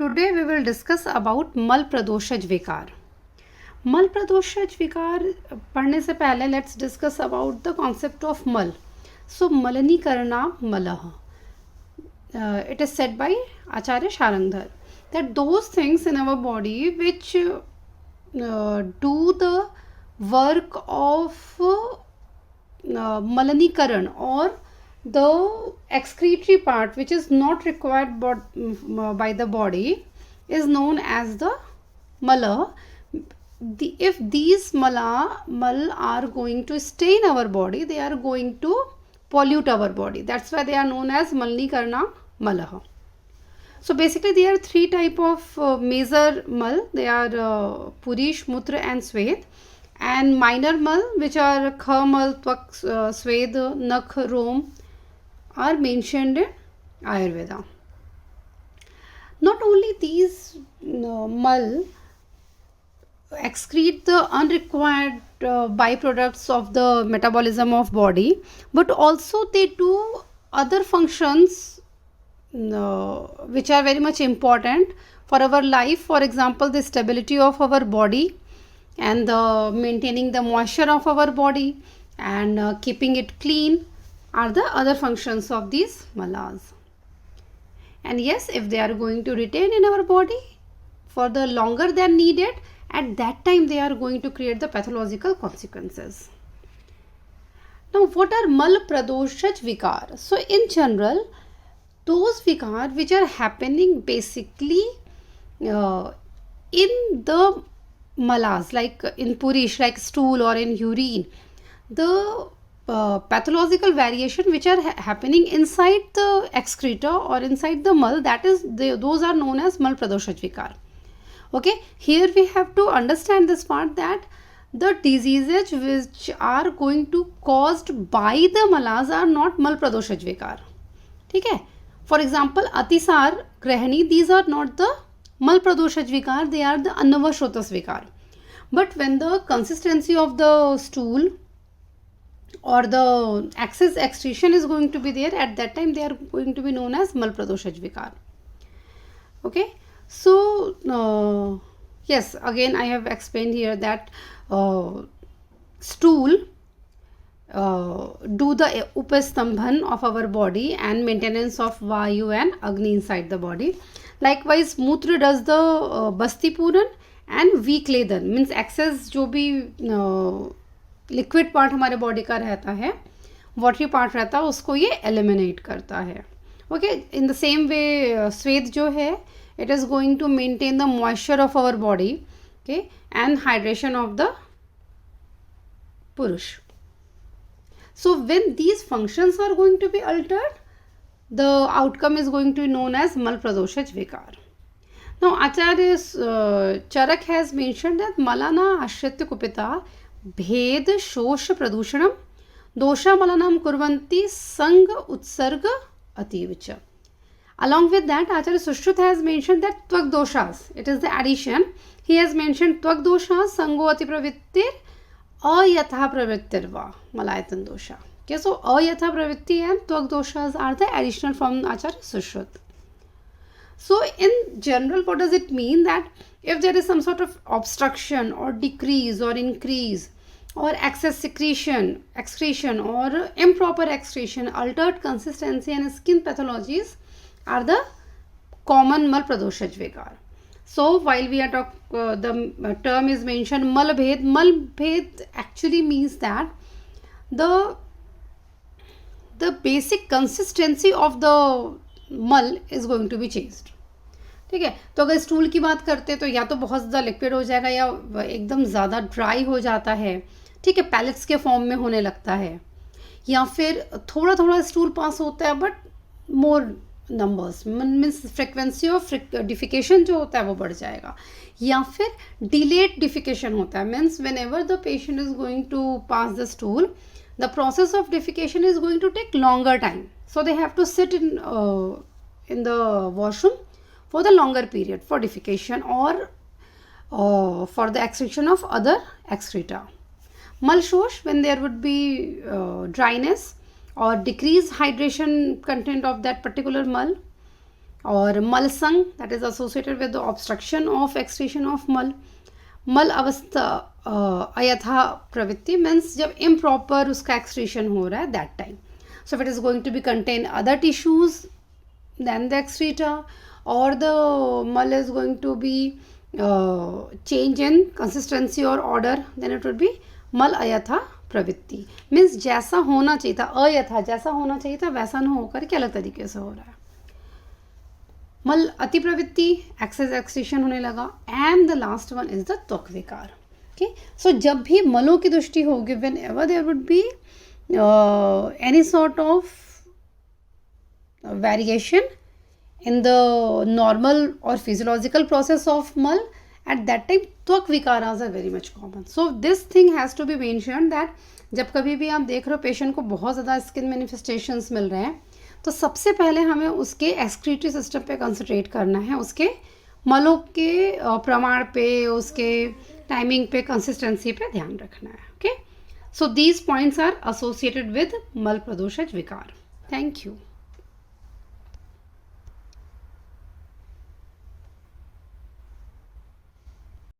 Today we will discuss about मल प्रदोषज विकार. मल प्रदोषज विकार पढ़ने से पहले let's discuss about the concept of मल. So मलनीकरणा मलः. It is said by Acharya Sharangdhar that those things in our body which do the work of malanikaran or the excretory part which is not required by the body is known as the mala. If these mal are going to stay in our body, they are going to pollute our body. That's why they are known as malnikarna malah. So basically there are three type of major mal. They are purish, mutra and swed, and minor mal which are kha mal, tvak, swed, nakh, rom are mentioned in Ayurveda. Not only these mal excrete the unrequired byproducts of the metabolism of body, but also they do other functions which are very much important for our life. For example, the stability of our body and maintaining the moisture of our body and keeping it clean are the other functions of these malas. And yes, if they are going to retain in our body for the longer than needed, at that time they are going to create the pathological consequences. Now, what are mal pradoshaj vikar? So in general, those vikar which are happening basically in the malas, like in purish, like stool or in urine, the pathological variation which are happening inside the excreta or inside the mal, that is those are known as mal pradoshaj vikar. Okay, here we have to understand this part that the diseases which are going to caused by the malas are not mal pradoshaj vikar. ठीक है. For example, atisar, grahani, these are not the mal pradoshaj vikar, they are the annavashrotas vikar. But when the consistency of the stool or the excess excretion is going to be there, at that time they are going to be known as mal pradoshaj vikar. Okay, so yes, again I have explained here that stool do the upastambhan of our body and maintenance of vayu and agni inside the body. Likewise, mutra does the basti puran and vikledan, means excess जो भी liquid part हमारे body का रहता है, watery part रहता है, उसको ये एलिमिनेट करता है. Okay, in the same way स्वेद जो है, it is going to maintain the moisture of our body, okay, and hydration of the पुरुष. So when these functions are going to be altered, the outcome is going to be known as mal pradoshaj vikar. Now Acharya Charak has mentioned that malana ashritya kupita bhed shosh pradushanam dosha malanam kurvanti sang utsarga ativicha. Along with that, Acharya Sushruta has mentioned that tvak doshas, it is the addition. He has mentioned tvak doshas sango ati pravittir ayatha pravittirva malayatan dosha. Okay, so ayatha pravitti and tvak doshas are the additional from Acharya Sushruta. So in general, what does it mean? That if there is some sort of obstruction or decrease or increase or excess excretion or improper excretion, altered consistency and skin pathologies are the common mal pradoshaj vikar. So while we are talking, the term is mentioned mal bhed actually means that the basic consistency of the mal is going to be changed. ठीक है. तो अगर stool की बात करते तो या तो बहुत ज़्यादा लिक्विड हो जाएगा या एकदम ज़्यादा ड्राई हो जाता है, ठीक है, पैलेट्स के फॉर्म में होने लगता है, या फिर थोड़ा थोड़ा स्टूल पास होता है but more numbers, means frequency of defecation जो होता है वो बढ़ जाएगा, या फिर डिलेड डिफिकेशन होता है, means whenever the patient is going to pass the stool, the process of defecation is going to take longer time, so they have to sit in the washroom for the longer period for defecation or for the excretion of other excreta. Mal shosh, when there would be dryness or decreased hydration content of that particular mal, और मलसंग that is associated with the obstruction of excretion of मल. मल अवस्था अयथा प्रवृत्ति means जब improper उसका excretion हो रहा है that time. So if it is going to be contain other tissues then the excreta, और द मल is going to be change in consistency or order, then it would be मल अयथा प्रवृत्ति. Means जैसा होना चाहिए था, अयथा जैसा होना चाहिए था वैसा न होकर के अलग तरीके से हो रहा है. मल अति प्रवृत्ति, एक्सेस एक्सक्रीशन होने लगा. And the last one is the त्वक विकार. ओके, सो जब भी मलों की दृष्टि होगी, whenever there would be any sort of variation in the normal or physiological process of mal, at that time त्वक vikaras are very much common. So this thing has to be mentioned that जब कभी भी आप देख रहे हो patient को बहुत ज़्यादा स्किन मैनिफेस्टेशंस मिल रहे हैं, तो सबसे पहले हमें उसके एक्सक्रीटरी सिस्टम पे कंसंट्रेट करना है, उसके मलों के प्रमाण पे, उसके टाइमिंग पे, कंसिस्टेंसी पे ध्यान रखना है. Okay, so these points are associated with मल प्रदोषज विकार. Thank you.